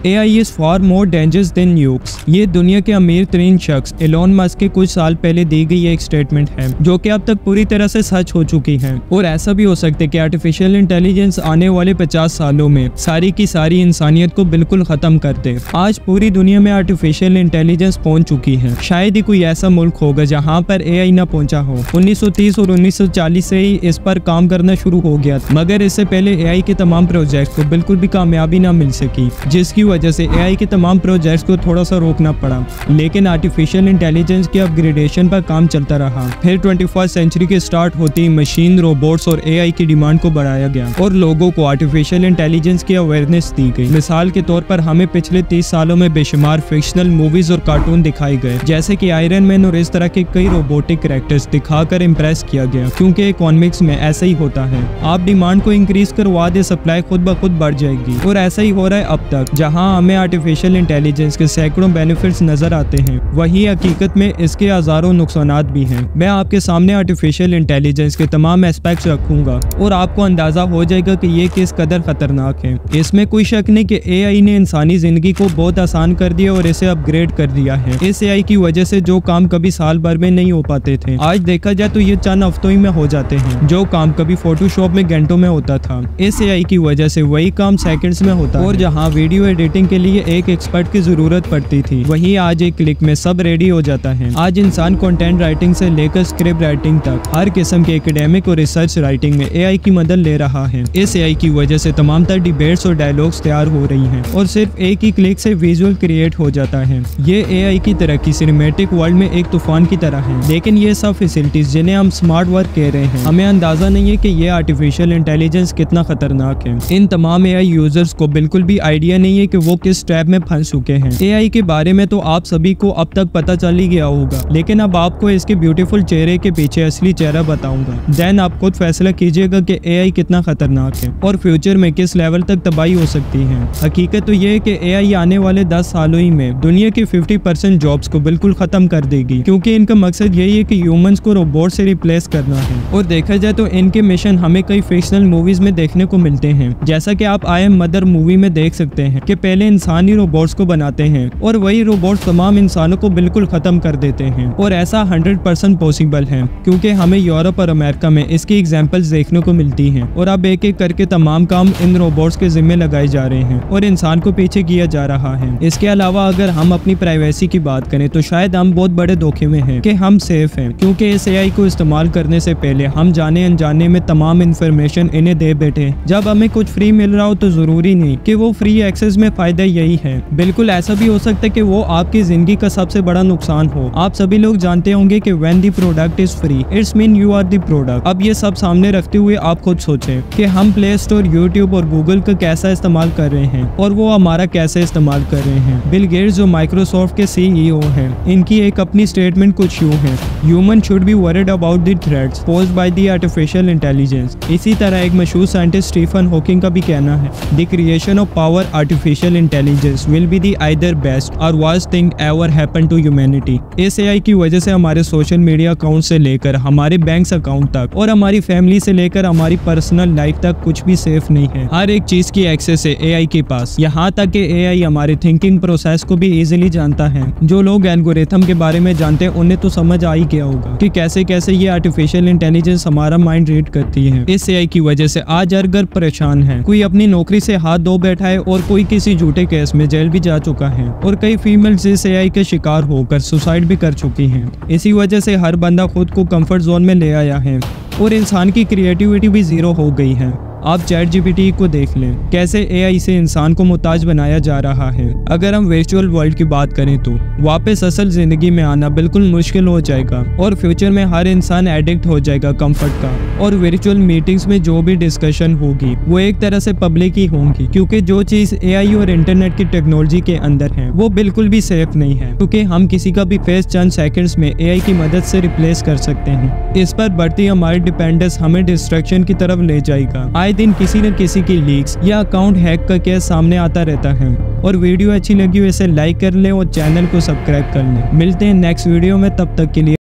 AI is for more dangerous than nukes. ये दुनिया के अमीर तरीन शख्स एलोन मस्क के कुछ साल पहले दी गई एक स्टेटमेंट है जो कि अब तक पूरी तरह से सच हो चुकी है। और ऐसा भी हो सकता है कि आर्टिफिशियल इंटेलिजेंस आने वाले 50 सालों में सारी की सारी इंसानियत को बिल्कुल खत्म कर दे। आज पूरी दुनिया में आर्टिफिशियल इंटेलिजेंस पहुंच चुकी है। शायद ही कोई ऐसा मुल्क होगा जहां पर AI न पहुंचा हो। 1930 और 1940 से ही इस पर काम करना शुरू हो गया, मगर इससे पहले AI के तमाम प्रोजेक्ट को बिल्कुल भी कामयाबी न मिल सकी, जिसकी वजह से AI के तमाम प्रोजेक्ट्स को थोड़ा सा रोकना पड़ा। लेकिन आर्टिफिशियल इंटेलिजेंस की अपग्रेडेशन पर काम चलता रहा। फिर 21वीं सेंचुरी के स्टार्ट होते ही मशीन, रोबोट्स और AI की डिमांड को बढ़ाया गया और लोगों को आर्टिफिशियल इंटेलिजेंस की अवेयरनेस दी गई। मिसाल के तौर पर हमें पिछले 30 सालों में बेशुमार फिक्शनल मूवीज और कार्टून दिखाए गए, जैसे कि आयरन मैन और इस तरह के कई रोबोटिक कैरेक्टर्स दिखाकर इम्प्रेस किया गया, क्योंकि इकोनॉमिक्स में ऐसा ही होता है। आप डिमांड को इंक्रीज करवा दे, सप्लाई खुद ब खुद बढ़ जाएगी। और ऐसा ही हो रहा है अब तक। जहां हमें आर्टिफिशियल इंटेलिजेंस के सैकड़ों बेनिफिट्स नजर आते हैं, वहीं हकीकत में इसके हजारों नुकसानात भी हैं। मैं आपके सामने आर्टिफिशियल इंटेलिजेंस के तमाम एस्पेक्ट्स रखूंगा और आपको अंदाजा हो जाएगा कि ये किस कदर खतरनाक है। इसमें कोई शक नहीं कि AI ने इंसानी जिंदगी को बहुत आसान कर दिया और इसे अपग्रेड कर दिया है। इस AI की वजह से जो काम कभी साल भर में नहीं हो पाते थे, आज देखा जाए तो ये चंद हफ्तों ही में हो जाते हैं। जो काम कभी फोटोशॉप में घंटों में होता था, इस AI की वजह से वही काम सेकंड्स में होता है। और जहां वीडियो एडिटिंग के लिए एक एक्सपर्ट की जरूरत पड़ती थी, वहीं आज एक क्लिक में सब रेडी हो जाता है। आज इंसान कंटेंट राइटिंग से लेकर स्क्रिप्ट राइटिंग तक हर किस्म के एकेडमिक और रिसर्च राइटिंग में AI की मदद ले रहा है। इस AI की वजह से तमाम तर डिबेट्स और डायलॉग्स तैयार हो रही हैं और सिर्फ एक ही क्लिक से विजुअल क्रिएट हो जाता है। ये AI की तरक्की सिनेमैटिक वर्ल्ड में एक तूफान की तरह है। लेकिन ये सब फैसिलिटीज जिन्हें हम स्मार्ट वर्क कह रहे हैं, हमें अंदाजा नहीं है कि ये आर्टिफिशियल इंटेलिजेंस कितना खतरनाक है। इन तमाम AI यूजर्स को बिल्कुल भी आइडिया नहीं है कि वो किस ट्रैप में फंस चुके हैं। AI के बारे में तो आप सभी को अब तक पता चल ही गया होगा, लेकिन अब आपको इसके ब्यूटीफुल चेहरे के पीछे असली चेहरा बताऊंगा। देन आप खुद फैसला कीजिएगा कि AI कितना खतरनाक है और फ्यूचर में किस लेवल तक तबाही हो सकती है। हकीकत तो ये है कि AI आने वाले 10 सालों ही में दुनिया की 50% जॉब्स को बिल्कुल खत्म कर देगी, क्योंकि इनका मकसद यही है कि ह्यूमंस को रोबोट से रिप्लेस करना है। और देखा जाए तो इनके मिशन हमें कई फिक्शनल मूवीज में देखने को मिलते हैं, जैसा कि आप आई एम मदर मूवी में देख सकते हैं कि पहले इंसान ही रोबोट्स को बनाते हैं और वही रोबोट्स तमाम इंसानों को बिल्कुल खत्म कर देते हैं। और ऐसा 100% पॉसिबल है, क्योंकि हमें यूरोप और अमेरिका में इसकी एग्जांपल्स देखने को मिलती हैं। और अब एक एक करके तमाम काम इन रोबोट्स के जिम्मे लगाए जा रहे हैं और इंसान को पीछे किया जा रहा है। इसके अलावा अगर हम अपनी प्राइवेसी की बात करें तो शायद हम बहुत बड़े धोखे में हैं कि हम सेफ हैं, क्योंकि इस AI को इस्तेमाल करने से पहले हम जाने अनजाने में तमाम इंफॉर्मेशन इन्हें दे बैठे। जब हमें कुछ फ्री मिल रहा हो तो जरूरी नहीं कि वो फ्री एक्सेस में फायदा यही है। बिल्कुल ऐसा भी हो सकता है कि वो आपकी जिंदगी का सबसे बड़ा नुकसान हो। आप सभी लोग जानते होंगे कि when the product is free it's mean you are the product. अब ये सब सामने रखते हुए आप खुद सोचें कि हम प्ले स्टोर, यूट्यूब और गूगल का कैसा इस्तेमाल कर रहे हैं और वो हमारा कैसे इस्तेमाल कर रहे हैं। बिल गेट्स जो माइक्रोसॉफ्ट के CEO हैं, इनकी एक अपनी स्टेटमेंट कुछ यूं है: human should be worried about the threats posed by the artificial intelligence. इसी तरह एक मशहूर साइंटिस्ट स्टीफन हॉकिंग का भी कहना है, the creation of power artificial intelligence will be the either best और worst thing ever happen to humanity. इस AI की वजह से हमारे सोशल मीडिया अकाउंट से लेकर हमारे बैंक अकाउंट तक और हमारी फैमिली से लेकर हमारी पर्सनल लाइफ तक कुछ भी सेफ नहीं है। हर एक चीज की एक्सेस है AI के पास, यहाँ तक कि AI हमारे थिंकिंग प्रोसेस को भी इजीली जानता है। जो लोग एल्गोरिथम के बारे में जानते हैं उन्हें तो समझ आ ही गया होगा कि कैसे कैसे ये आर्टिफिशियल इंटेलिजेंस हमारा माइंड रीड करती है। इस AI की वजह से आज हर घर परेशान है। कोई अपनी नौकरी से हाथ धो बैठा है और कोई किसी झूठे केस में जेल भी जा चुका है और कई फीमेल्स इस AI के शिकार होकर सुसाइड भी कर चुकी हैं। इसी वजह से हर बंदा खुद को कंफर्ट जोन में ले आया है और इंसान की क्रिएटिविटी भी जीरो हो गई है। आप ChatGPT को देख लें, कैसे AI से इंसान को मुताज बनाया जा रहा है। अगर हम वर्चुअल वर्ल्ड की बात करें तो वापस असल जिंदगी में आना बिल्कुल मुश्किल हो जाएगा और फ्यूचर में हर इंसान एडिक्ट हो जाएगा कंफर्ट का। और वर्चुअल मीटिंग्स में जो भी डिस्कशन होगी वो एक तरह से पब्लिक ही होंगी, क्योंकि जो चीज AI और इंटरनेट की टेक्नोलॉजी के अंदर है वो बिल्कुल भी सेफ नहीं है, क्योंकि हम किसी का भी फेस चंद सेकंड्स में AI की मदद से रिप्लेस कर सकते हैं। इस पर बढ़ती हमारी डिपेंडेंस हमें डिस्ट्रैक्शन की तरफ ले जाएगा। आए दिन किसी न किसी की लीक्स या अकाउंट हैक का केस सामने आता रहता है। और वीडियो अच्छी लगी हो इसे लाइक कर लें और चैनल को सब्सक्राइब कर लें। मिलते हैं नेक्स्ट वीडियो में, तब तक के लिए।